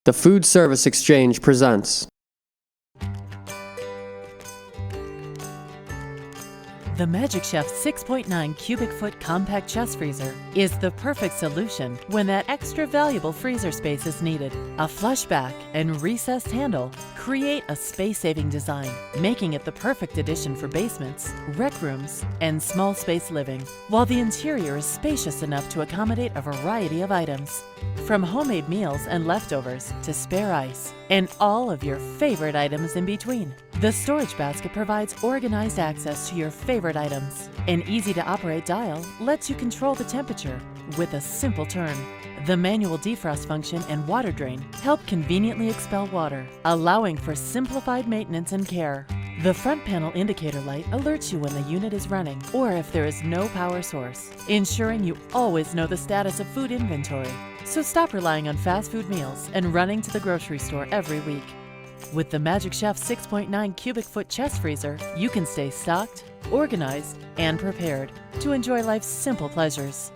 The Food Service Exchange presents. The Magic Chef 6.9 cubic foot compact chest freezer is the perfect solution when that extra valuable freezer space is needed. A flush back and recessed handle create a space-saving design, making it the perfect addition for basements, rec rooms, and small space living, while the interior is spacious enough to accommodate a variety of items, from homemade meals and leftovers to spare ice, and all of your favorite items in between. The storage basket provides organized access to your favorite items. An easy-to-operate dial lets you control the temperature with a simple turn. The manual defrost function and water drain help conveniently expel water, allowing for simplified maintenance and care. The front panel indicator light alerts you when the unit is running or if there is no power source, ensuring you always know the status of food inventory. So stop relying on fast food meals and running to the grocery store every week. With the Magic Chef 6.9 cubic foot chest freezer, you can stay stocked, organized, and prepared to enjoy life's simple pleasures.